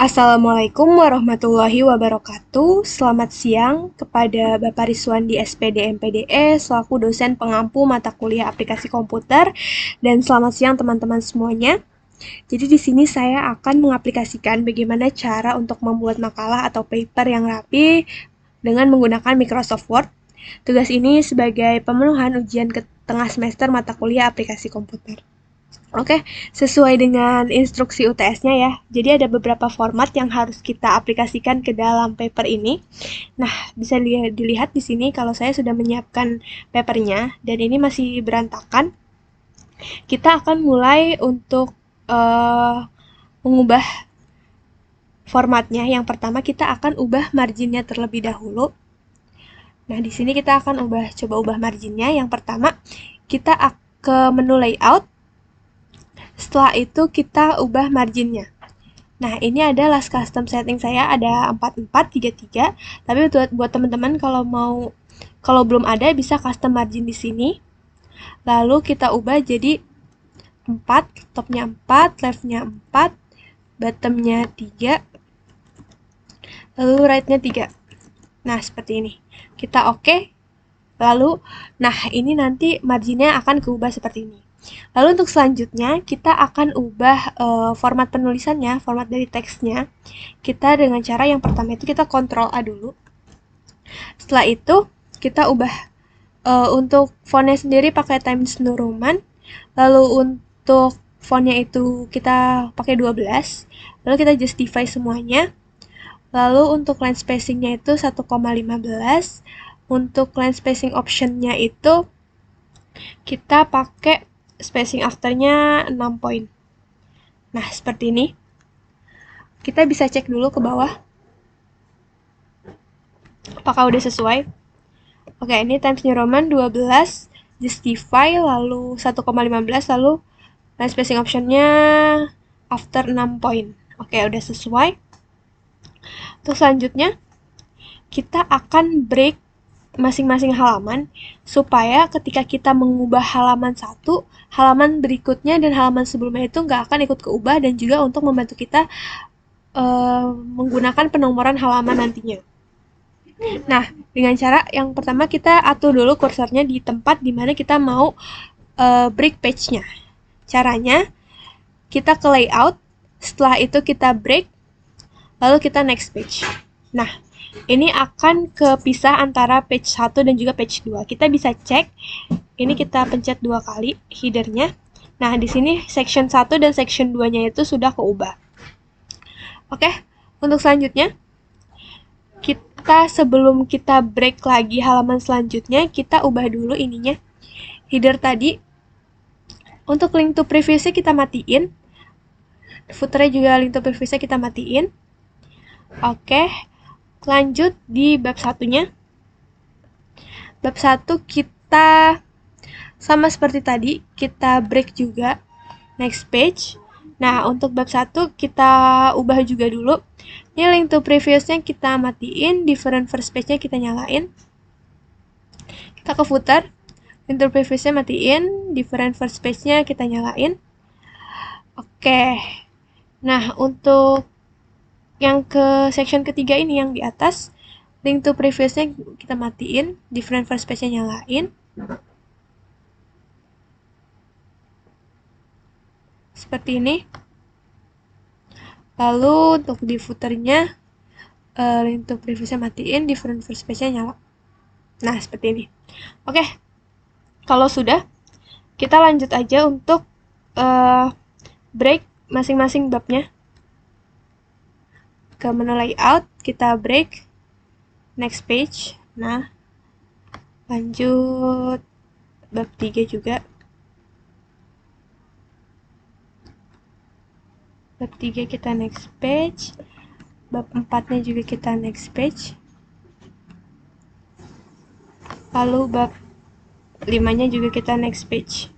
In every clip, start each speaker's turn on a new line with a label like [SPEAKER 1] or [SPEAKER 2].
[SPEAKER 1] Assalamualaikum warahmatullahi wabarakatuh. Selamat siang kepada Bapak Rizwan di SPD MPDE selaku dosen pengampu mata kuliah aplikasi komputer, dan selamat siang teman-teman semuanya. Jadi di sini saya akan mengaplikasikan bagaimana cara untuk membuat makalah atau paper yang rapi dengan menggunakan Microsoft Word. Tugas ini sebagai pemenuhan ujian ke tengah semester mata kuliah aplikasi komputer. Oke, sesuai dengan instruksi UTS-nya ya. Jadi ada beberapa format yang harus kita aplikasikan ke dalam paper ini. Nah, bisa dilihat di sini kalau saya sudah menyiapkan papernya dan ini masih berantakan. Kita akan mulai untuk mengubah formatnya. Yang pertama kita akan ubah marginnya terlebih dahulu. Nah, di sini kita akan coba ubah marginnya. Yang pertama, kita ke menu layout. Setelah itu kita ubah marginnya. Nah, ini ada last custom setting saya ada 4433, tapi buat teman-teman kalau belum ada bisa custom margin di sini. Lalu kita ubah jadi 4, topnya 4, leftnya 4, bottomnya 3, lalu rightnya 3. Nah, seperti ini. Kita oke. Lalu, nah ini nanti marginnya akan keubah seperti ini. Lalu untuk selanjutnya, kita akan ubah format penulisannya, format dari teksnya. Kita dengan cara yang pertama itu kita Ctrl A dulu. Setelah itu, kita ubah untuk fontnya sendiri pakai Times New Roman. Lalu untuk fontnya itu kita pakai 12. Lalu kita justify semuanya. Lalu untuk line spacingnya itu 1,15. Untuk line spacing optionnya itu kita pakai spacing afternya 6 poin. Nah, seperti ini. Kita bisa cek dulu ke bawah. Apakah udah sesuai? Oke, ini Times New Roman 12, justify, lalu 1,15, lalu line spacing optionnya after 6 poin. Oke, udah sesuai. Untuk selanjutnya, kita akan break masing-masing halaman supaya ketika kita mengubah halaman satu, halaman berikutnya dan halaman sebelumnya itu nggak akan ikut keubah, dan juga untuk membantu kita menggunakan penomoran halaman nantinya. Nah, dengan cara yang pertama kita atur dulu kursornya di tempat dimana kita mau break page-nya. Caranya, kita ke layout, setelah itu kita break, lalu kita next page. Nah, ini akan kepisah antara page 1 dan juga page 2. Kita bisa cek, ini kita pencet 2 kali headernya. Nah, di sini section 1 dan section 2-nya itu sudah keubah. Oke, untuk selanjutnya, sebelum kita break lagi halaman selanjutnya, kita ubah dulu ininya. Header tadi, untuk link to previously kita matiin. Footernya juga link to previously kita matiin. Oke, lanjut di bab satunya. Bab 1 kita sama seperti tadi, kita break juga next page. Nah, untuk bab 1 kita ubah juga dulu. Ini link to previousnya kita matiin, different first page-nya kita nyalain. Kita ke footer, link to previousnya matiin, different first page-nya kita nyalain. Oke. Nah, untuk yang ke section ketiga ini yang di atas, link to previousnya kita matiin, different first page-nya nyalain. Seperti ini. Lalu untuk di footernya, link to previousnya matiin, different first page-nya nyala. Nah, seperti ini. Oke. Kalau sudah, kita lanjut aja untuk break masing-masing babnya. Ke menu layout, kita break next page. Nah, lanjut bab 3 juga. Bab 3 kita next page. Bab 4-nya juga kita next page. Lalu bab 5-nya juga kita next page.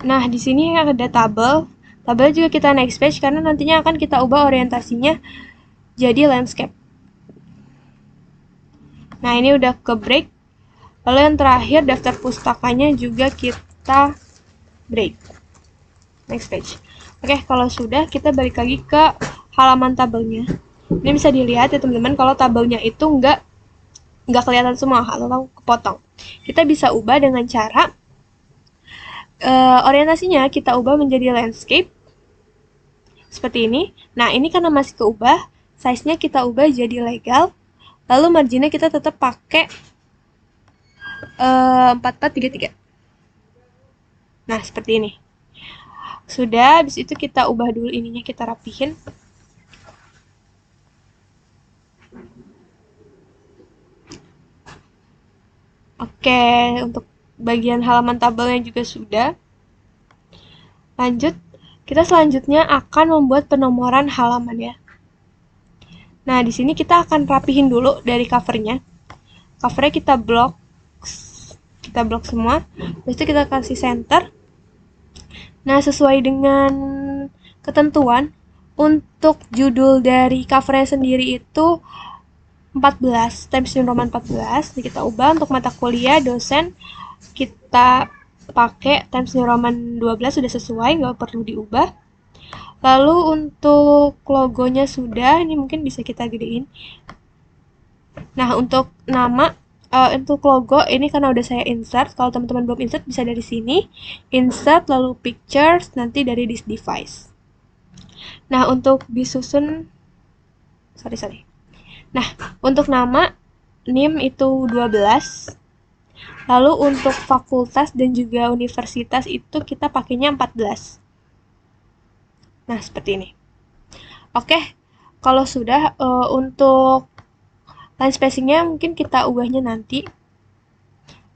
[SPEAKER 1] Nah, di sini ada tabel. Tabel juga kita next page karena nantinya akan kita ubah orientasinya jadi landscape. Nah, ini udah ke break. Lalu yang terakhir, daftar pustakanya juga kita break. next page. Oke, kalau sudah kita balik lagi ke halaman tabelnya. Ini bisa dilihat ya teman-teman, kalau tabelnya itu nggak kelihatan semua atau kepotong. Kita bisa ubah dengan cara orientasinya kita ubah menjadi landscape seperti ini. Nah, ini karena masih keubah, size-nya kita ubah jadi legal. Lalu marginnya kita tetap pakai 4433. Nah, seperti ini. Sudah, habis itu kita ubah dulu ininya, kita rapihin. Oke, untuk bagian halaman tabelnya juga sudah. Lanjut, kita selanjutnya akan membuat penomoran halaman ya. Nah, di sini kita akan rapihin dulu dari covernya. Covernya kita blok semua. Habis itu kita kasih center. Nah, sesuai dengan ketentuan, untuk judul dari covernya sendiri itu 14, Times New Roman 14. Jadi kita ubah untuk mata kuliah, dosen, kita pakai Times New Roman 12, sudah sesuai, nggak perlu diubah. Lalu untuk logonya sudah, ini mungkin bisa kita gedein. Nah, untuk nama, untuk logo ini karena udah saya insert. Kalau teman-teman belum insert bisa dari sini, insert lalu pictures, nanti dari this device. Nah, untuk disusun, sorry. Nah, untuk nama, NIM itu 12. Lalu untuk fakultas dan juga universitas itu kita pakainya 14. Nah, seperti ini. Oke, kalau sudah, untuk line spacingnya mungkin kita ubahnya nanti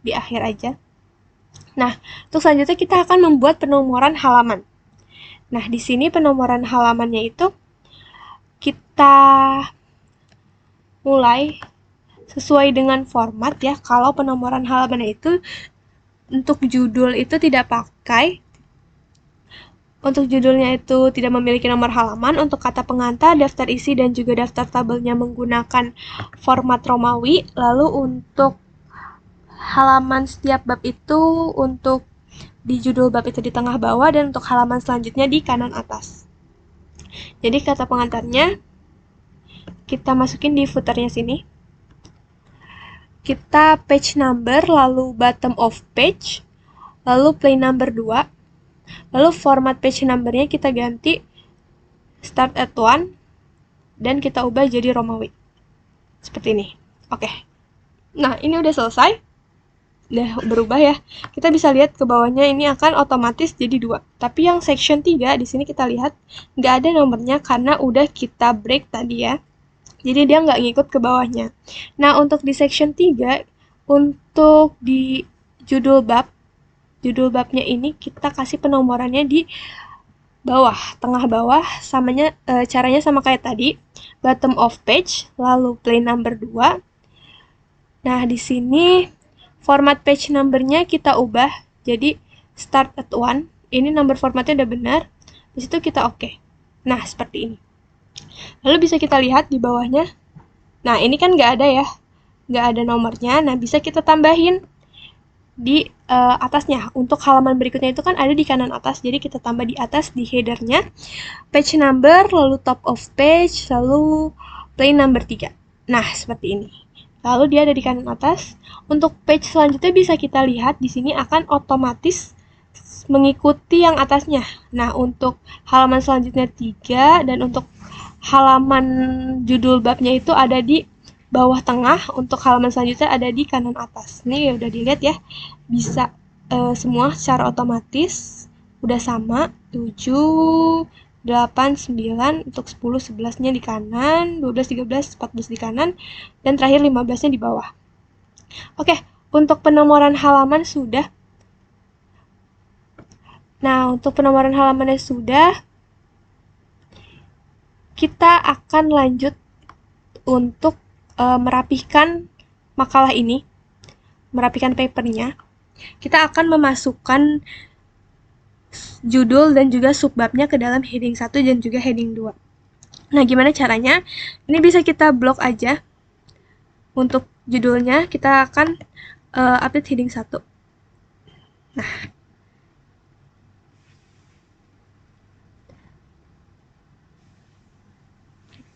[SPEAKER 1] di akhir aja. Nah, untuk selanjutnya kita akan membuat penomoran halaman. Nah, di sini penomoran halamannya itu kita mulai sesuai dengan format ya. Kalau penomoran halamannya itu untuk judul itu tidak pakai. Untuk judulnya itu tidak memiliki nomor halaman. Untuk kata pengantar, daftar isi, dan juga daftar tabelnya menggunakan format Romawi. Lalu untuk halaman setiap bab itu untuk di judul bab itu di tengah bawah, dan untuk halaman selanjutnya di kanan atas. Jadi kata pengantarnya kita masukin di footernya sini. Kita page number, lalu bottom of page, lalu plain number 2. Lalu format page numbernya kita ganti start at 1 dan kita ubah jadi Romawi. Seperti ini. Oke. Nah, ini udah selesai. Udah berubah ya. Kita bisa lihat ke bawahnya ini akan otomatis jadi 2. Tapi yang section 3 di sini kita lihat nggak ada nomornya karena udah kita break tadi ya. Jadi dia nggak ngikut ke bawahnya. Nah, untuk di section 3, untuk di judul babnya ini kita kasih penomorannya di bawah, tengah bawah, caranya sama kayak tadi, bottom of page, lalu plain number 2. Nah, di sini format page numbernya kita ubah jadi start at 1. Ini number formatnya udah benar. Di situ kita oke. Nah, seperti ini. Lalu bisa kita lihat di bawahnya. Nah, ini kan nggak ada ya. Nggak ada nomornya. Nah, bisa kita tambahin di atasnya. Untuk halaman berikutnya itu kan ada di kanan atas. Jadi kita tambah di atas di headernya. Page number, lalu top of page, lalu plain number 3. Nah, seperti ini. Lalu dia ada di kanan atas. Untuk page selanjutnya bisa kita lihat di sini akan otomatis mengikuti yang atasnya. Nah, untuk halaman selanjutnya 3 dan untuk halaman judul babnya itu ada di bawah tengah, untuk halaman selanjutnya ada di kanan atas. Ini ya udah dilihat ya, bisa semua secara otomatis udah sama, 7, 8, 9, untuk 10, 11-nya di kanan, 12, 13, 14 di kanan, dan terakhir 15-nya di bawah. Oke, untuk penomoran halaman sudah. Nah, untuk penomoran halamannya sudah, kita akan lanjut untuk merapihkan makalah ini, merapikan papernya. Kita akan memasukkan judul dan juga subbabnya ke dalam heading 1 dan juga heading 2. Nah, gimana caranya? Ini bisa kita blok aja. Untuk judulnya, kita akan update heading 1. Nah,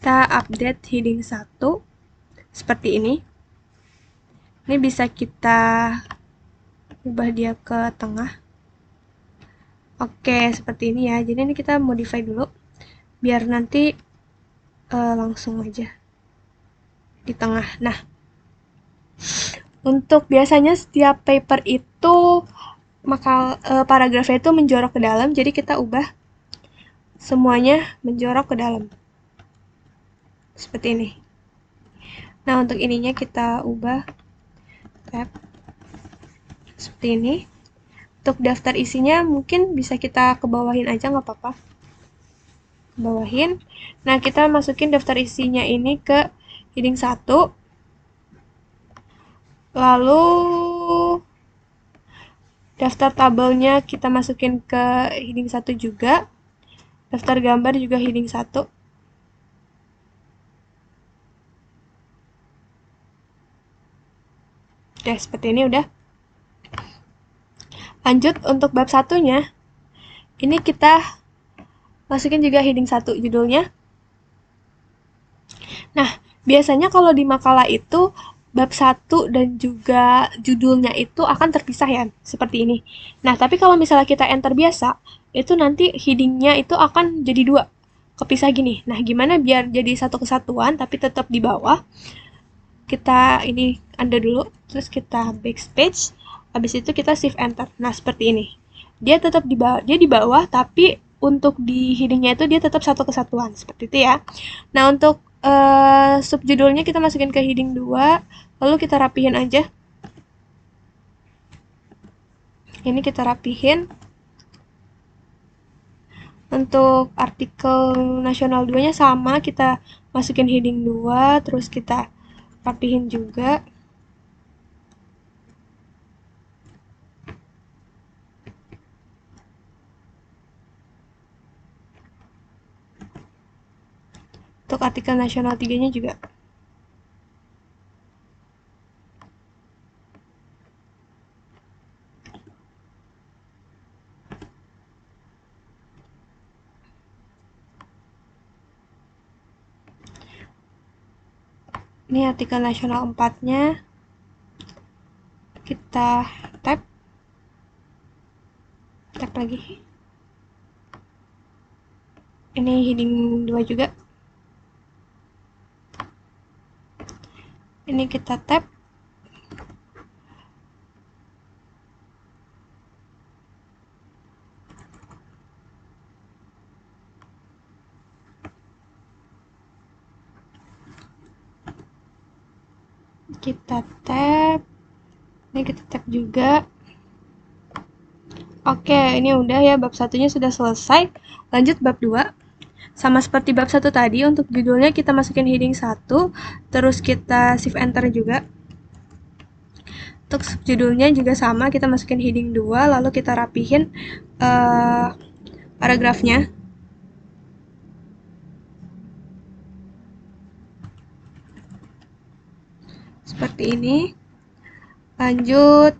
[SPEAKER 1] kita update heading 1 seperti ini. Ini bisa kita ubah dia ke tengah. Oke, seperti ini ya. Jadi ini kita modify dulu biar nanti langsung aja di tengah. Nah, untuk biasanya setiap paper itu paragrafnya itu menjorok ke dalam, jadi kita ubah semuanya menjorok ke dalam. Seperti ini. Nah, untuk ininya kita ubah tab seperti ini. Untuk daftar isinya mungkin bisa kita kebawahin aja, nggak apa-apa. Kebawahin. Nah, kita masukin daftar isinya ini ke heading 1. Lalu daftar tabelnya kita masukin ke heading 1 juga. Daftar gambar juga heading 1. Oke, seperti ini udah. Lanjut untuk bab satunya. Ini kita masukin juga heading 1 judulnya. Nah, biasanya kalau di makalah itu bab 1 dan juga judulnya itu akan terpisah ya, seperti ini. Nah, tapi kalau misalnya kita enter biasa, itu nanti headingnya itu akan jadi 2, kepisah gini. Nah, gimana biar jadi satu kesatuan tapi tetap di bawah? Kita ini undo dulu, terus kita backspace, habis itu kita shift enter. Nah, seperti ini. Dia tetap di bawah, tapi untuk di headingnya itu dia tetap satu kesatuan, seperti itu ya. Nah, untuk subjudulnya kita masukin ke heading 2, lalu kita rapihin aja. Ini kita rapihin. Untuk artikel nasional 2-nya sama, kita masukin heading 2, terus kita rapihin juga. Untuk artikel nasional 3-nya juga. Ini artikel nasional 4-nya. Kita tab lagi. Ini heading 2 juga. Ini kita tab. Kita tab. Ini kita tab juga. Oke, ini udah ya, bab satunya sudah selesai. Lanjut bab 2. Sama seperti bab 1 tadi, untuk judulnya kita masukin heading 1, terus kita shift enter juga. Untuk subjudulnya juga sama, kita masukin heading 2, lalu kita rapihin paragrafnya. Seperti ini. Lanjut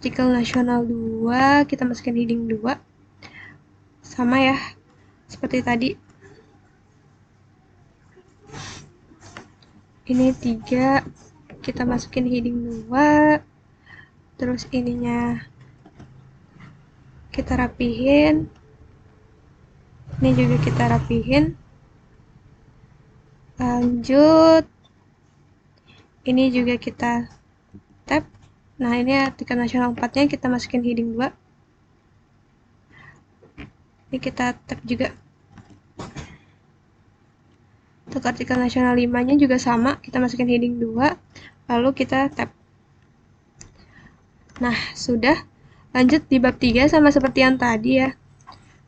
[SPEAKER 1] artikel nasional 2, kita masukin heading 2. Sama ya, seperti tadi. Ini 3, kita masukin heading 2. Terus ininya kita rapihin. Ini juga kita rapihin. Lanjut. Ini juga kita tab. Nah, ini artikel nasional 4-nya kita masukin heading 2. Ini kita tab juga. Untuk artikel nasional 5-nya juga sama, kita masukin heading 2, lalu kita tab. Nah, sudah. Lanjut di bab 3 sama seperti yang tadi ya.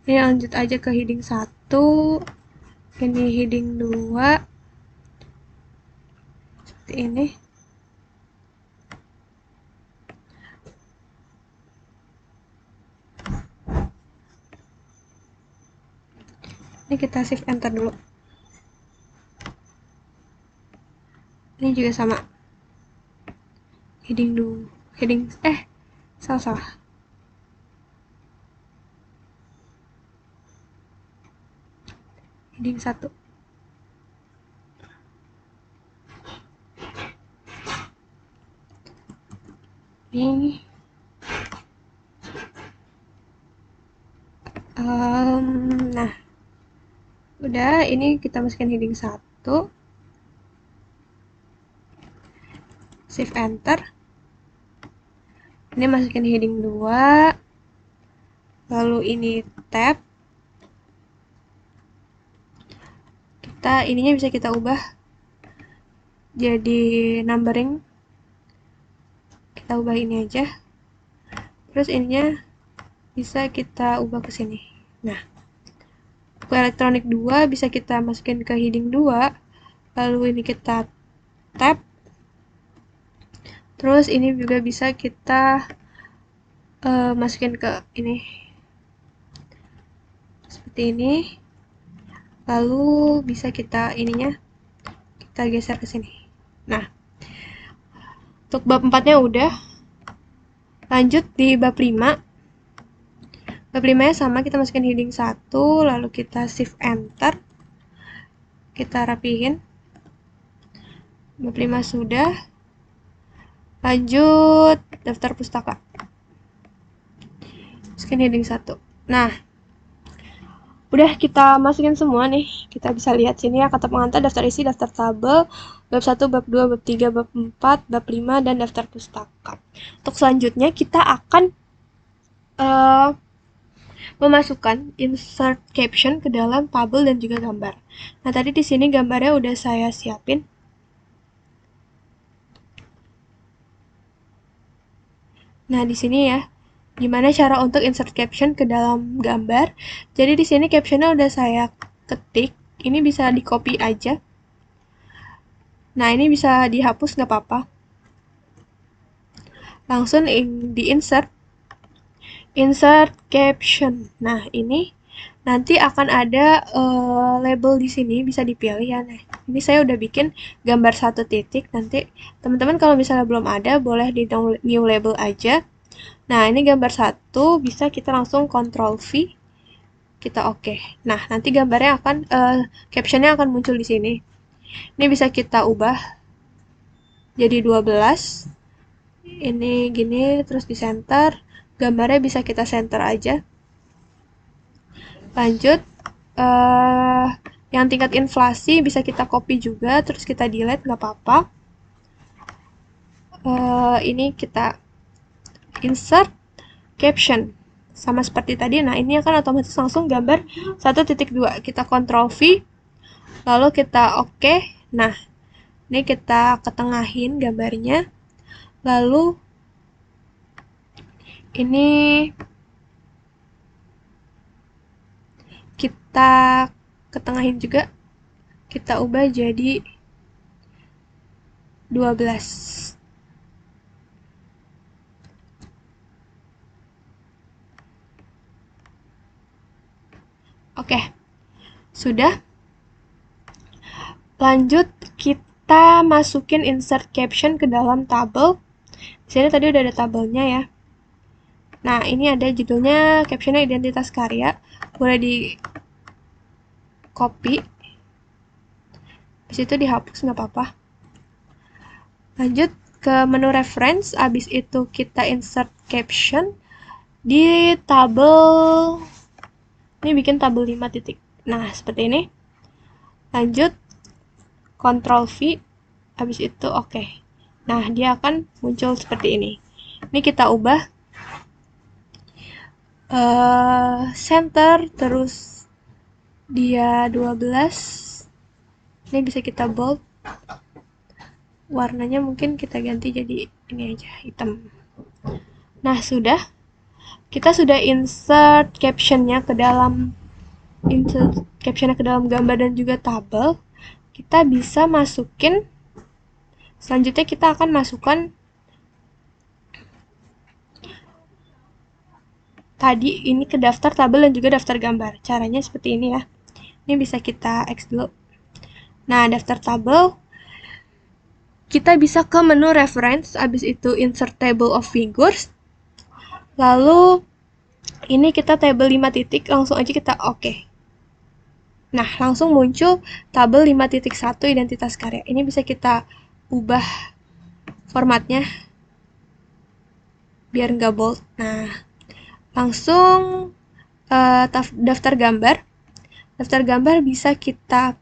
[SPEAKER 1] Ini lanjut aja ke heading 1. Ini heading 2. Seperti ini. Ini kita shift enter dulu. Ini juga sama. Heading 2. Salah. heading 1. Ini nah, udah, ini kita masukin heading 1. Shift enter. Ini masukin heading 2. Lalu ini tab. Ininya bisa kita ubah jadi numbering. Kita ubah ini aja. Terus ininya bisa kita ubah ke sini. Nah, buku elektronik 2 bisa kita masukin ke heading 2. Lalu ini kita tab. Terus ini juga bisa kita masukin ke ini. Seperti ini. Lalu bisa kita kita geser ke sini. Nah, untuk bab 4-nya udah. Lanjut di bab 5. Bab 5-nya sama, kita masukin heading 1, lalu kita shift enter. Kita rapihin. Bab 5 sudah. Lanjut daftar pustaka. Masukin heading 1. Nah, udah kita masukin semua nih. Kita bisa lihat sini ya, kata pengantar, daftar isi, daftar tabel, bab 1, bab 2, bab 3, bab 4, bab 5, dan daftar pustaka. Untuk selanjutnya kita akan memasukkan insert caption ke dalam tabel dan juga gambar. Nah, tadi di sini gambarnya udah saya siapin. Nah, di sini ya, gimana cara untuk insert caption ke dalam gambar. Jadi di sini captionnya udah saya ketik. Ini bisa di copy aja. Nah, ini bisa dihapus nggak apa-apa. Langsung di insert. Insert caption. Nah, ini nanti akan ada label di sini, bisa dipilih ya. Nah, ini saya udah bikin gambar 1 titik. Nanti teman-teman kalau misalnya belum ada, boleh di new label aja. Nah, ini gambar 1, bisa kita langsung Ctrl V, kita oke. Nah, nanti gambarnya akan, captionnya akan muncul di sini. Ini bisa kita ubah jadi 12. Ini gini, terus di center. Gambarnya bisa kita center aja. Lanjut, yang tingkat inflasi bisa kita copy juga, terus kita delete, nggak apa-apa. Ini kita insert caption. Sama seperti tadi, nah ini akan otomatis langsung gambar 1.2. Kita Ctrl V, lalu kita oke. Nah, ini kita ketengahin gambarnya. Lalu, ini kita ketengahin juga. Kita ubah jadi 12. Oke, sudah. Lanjut, kita masukin insert caption ke dalam tabel. Di sini tadi udah ada tabelnya ya. Nah, ini ada judulnya, captionnya identitas karya. Boleh di copy. Habis itu dihapus, nggak apa-apa. Lanjut ke menu reference. Habis itu kita insert caption di tabel. Ini bikin tabel 5 titik. Nah, seperti ini. Lanjut, Ctrl V, habis itu oke. Nah, dia akan muncul seperti ini. Ini kita ubah center, terus dia 12. Ini bisa kita bold. Warnanya mungkin kita ganti jadi ini aja, hitam. Nah, sudah. Kita sudah insert captionnya ke dalam gambar dan juga tabel. Kita bisa masukin, selanjutnya kita akan masukkan tadi ini ke daftar tabel dan juga daftar gambar. Caranya seperti ini ya. Ini bisa kita X dulu. Nah, daftar tabel, kita bisa ke menu reference, habis itu insert table of figures. Lalu ini kita table 5 titik, langsung aja kita oke. Nah, langsung muncul tabel 5.1 identitas karya. Ini bisa kita ubah formatnya biar nggak bold. Nah, langsung daftar gambar. Daftar gambar bisa kita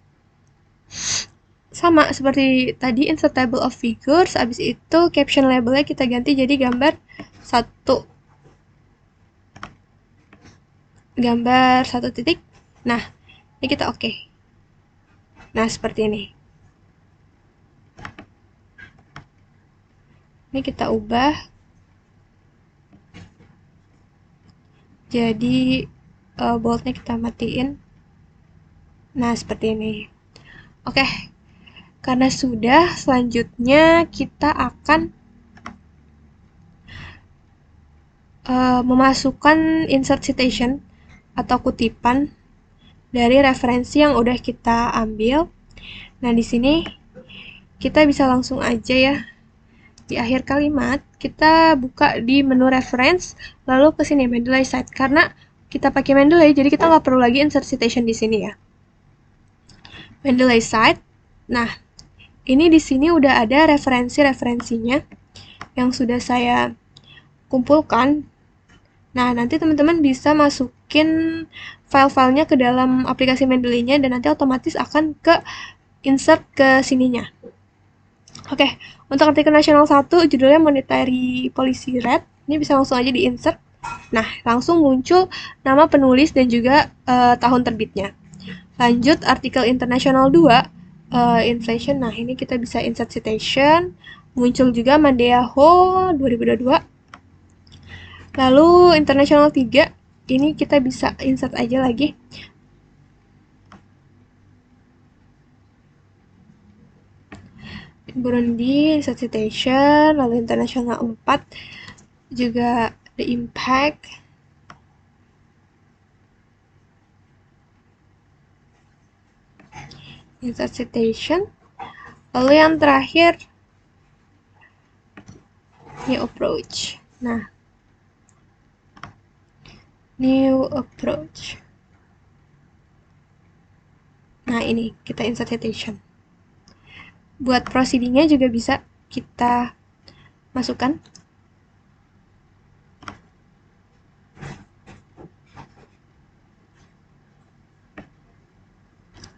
[SPEAKER 1] sama seperti tadi, insert table of figures. Abis itu caption labelnya kita ganti jadi gambar 1. Gambar 1 titik. Nah, ini kita oke. Nah, seperti ini. Ini kita ubah jadi boldnya kita matiin. Nah, seperti ini. Oke, karena sudah, selanjutnya kita akan memasukkan insert citation atau kutipan dari referensi yang udah kita ambil. Nah, di sini kita bisa langsung aja ya, di akhir kalimat kita buka di menu reference, lalu ke sini Mendeley Cite. Karena kita pakai Mendeley, jadi kita nggak perlu lagi insert citation di sini ya. Mendeley Cite. Nah, ini di sini udah ada referensi-referensinya yang sudah saya kumpulkan. Nah, nanti teman-teman bisa masukin file-filenya ke dalam aplikasi Mendeley-nya dan nanti otomatis akan ke insert ke sininya. Oke, untuk artikel nasional 1 judulnya Monetary Policy Rate. Ini bisa langsung aja di insert. Nah, langsung muncul nama penulis dan juga tahun terbitnya. Lanjut artikel internasional 2, inflation. Nah, ini kita bisa insert citation. Muncul juga Mandeaho 2022. Lalu internasional 3, ini kita bisa insert aja lagi. Burundi, insert citation. Lalu internasional 4 juga the impact. Insert citation. Lalu yang terakhir new approach. Nah, new approach. Nah, ini kita insert citation. Buat proceedingnya juga bisa kita masukkan.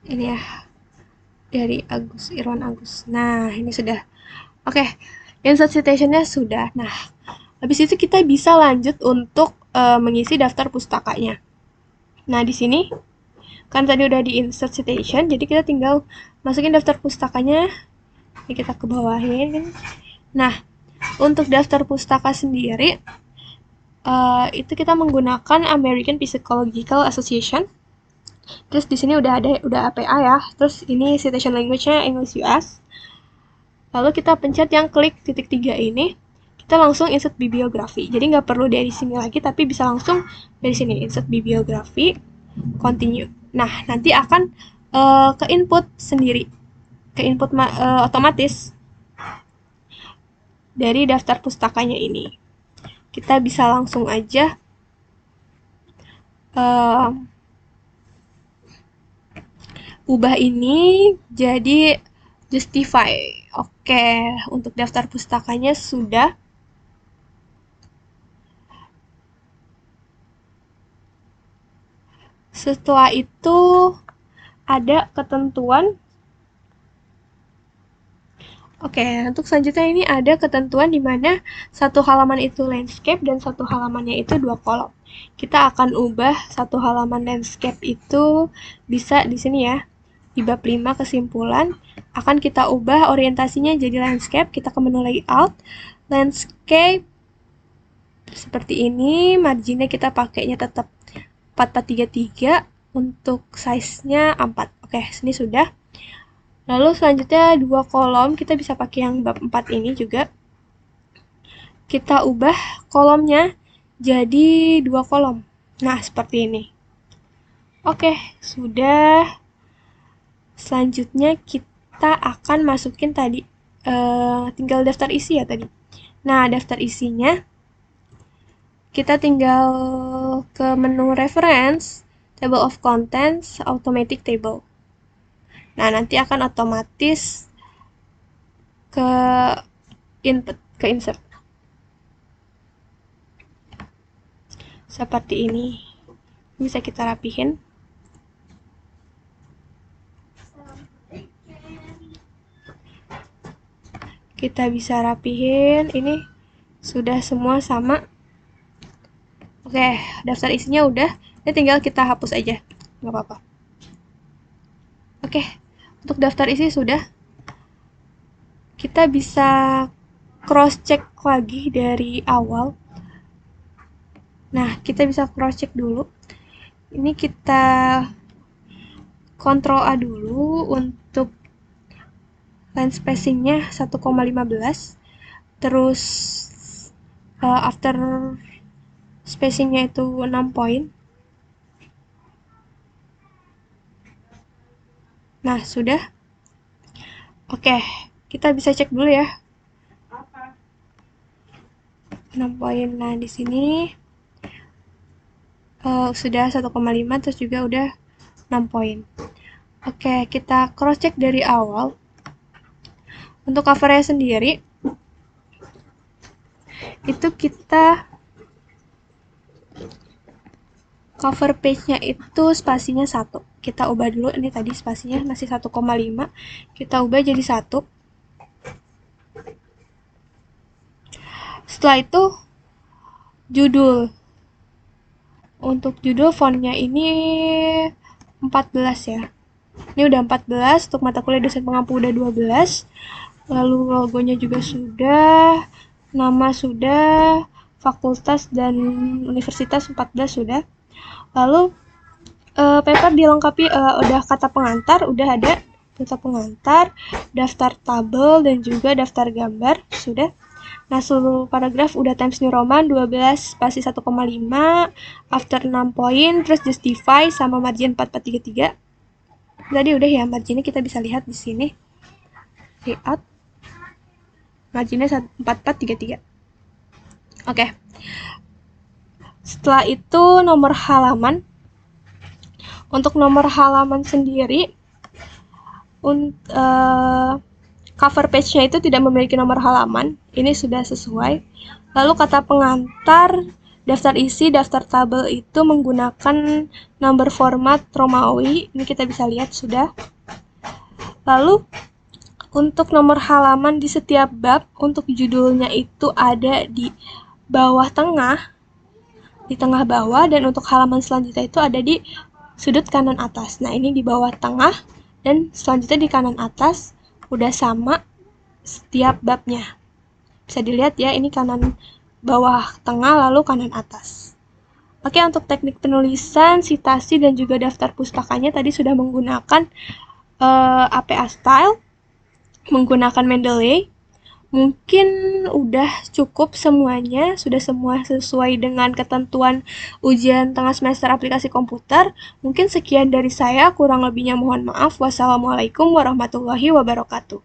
[SPEAKER 1] Ini ya, dari Irwan Agus. Nah, ini sudah. Oke, insert citation-nya sudah. Nah, habis itu kita bisa lanjut untuk mengisi daftar pustakanya. Nah, di sini kan tadi udah di insert citation, jadi kita tinggal masukin daftar pustakanya. Ini kita ke bawahin. Nah, untuk daftar pustaka sendiri, itu kita menggunakan American Psychological Association. Terus di sini udah APA ya. Terus ini citation language-nya English US. Lalu kita pencet yang klik titik 3 ini. Kita langsung insert bibliografi. Jadi nggak perlu dari sini lagi, tapi bisa langsung dari sini insert bibliografi, continue. Nah, nanti akan ke input sendiri, ke input otomatis dari daftar pustakanya ini. Kita bisa langsung aja ubah ini jadi justify. Oke, untuk daftar pustakanya sudah. Setelah itu ada ketentuan. Oke, untuk selanjutnya ini ada ketentuan di mana satu halaman itu landscape dan satu halamannya itu 2 kolom. Kita akan ubah satu halaman landscape itu bisa di sini ya. Di bab 5 kesimpulan akan kita ubah orientasinya jadi landscape. Kita ke menu layout, landscape seperti ini. Marginnya kita pakainya tetap 4433, untuk size-nya 4. Oke, sini sudah. Lalu selanjutnya 2 kolom, kita bisa pakai yang bab 4 ini juga. Kita ubah kolomnya jadi 2 kolom. Nah, seperti ini. Oke, sudah. Selanjutnya kita akan masukin tadi, tinggal daftar isi ya tadi. Nah, daftar isinya kita tinggal ke menu reference, table of contents, automatic table. Nah, nanti akan otomatis ke input, ke insert. Seperti ini. Bisa kita rapihin. Kita bisa rapihin. Ini sudah semua sama. Oke, daftar isinya udah. Ini tinggal kita hapus aja. Nggak apa-apa. Oke, untuk daftar isi sudah. Kita bisa cross-check lagi dari awal. Nah, kita bisa cross-check dulu. Ini kita Ctrl A dulu untuk line spacingnya 1,15. Terus after spacingnya itu 6 poin. Nah, sudah. Oke, kita bisa cek dulu ya. 6 poin. Nah, di sini sudah 1,5, terus juga udah 6 poin. Oke, kita cross check dari awal. Untuk covernya sendiri, itu kita cover page-nya itu spasinya 1. Kita ubah dulu, ini tadi spasinya masih 1,5. Kita ubah jadi 1. Setelah itu, judul. Untuk judul fontnya ini 14 ya. Ini udah 14, untuk mata kuliah dosen pengampu udah 12. Lalu logonya juga sudah, nama sudah, fakultas dan universitas 14 sudah. Lalu paper dilengkapi udah kata pengantar, udah ada kata pengantar, daftar tabel dan juga daftar gambar sudah. Nah, seluruh paragraf udah Times New Roman 12 spasi 1,5, after 6 poin, terus justify sama margin 4433. Tadi udah ya, marginnya kita bisa lihat di sini. Layout. Marginnya 4433. Oke. Setelah itu nomor halaman. Untuk nomor halaman sendiri, cover page-nya itu tidak memiliki nomor halaman. Ini sudah sesuai. Lalu kata pengantar, daftar isi, daftar tabel itu menggunakan number format Romawi. Ini kita bisa lihat sudah. Lalu untuk nomor halaman di setiap bab, untuk judulnya itu ada di bawah tengah, di tengah bawah, dan untuk halaman selanjutnya itu ada di sudut kanan atas. Nah, ini di bawah tengah dan selanjutnya di kanan atas udah sama setiap babnya. Bisa dilihat ya, ini kanan bawah tengah lalu kanan atas. Oke, untuk teknik penulisan, sitasi dan juga daftar pustakanya tadi sudah menggunakan APA style, menggunakan Mendeley. Mungkin udah cukup semuanya, sudah semua sesuai dengan ketentuan ujian tengah semester aplikasi komputer. Mungkin sekian dari saya, kurang lebihnya mohon maaf. Wassalamualaikum warahmatullahi wabarakatuh.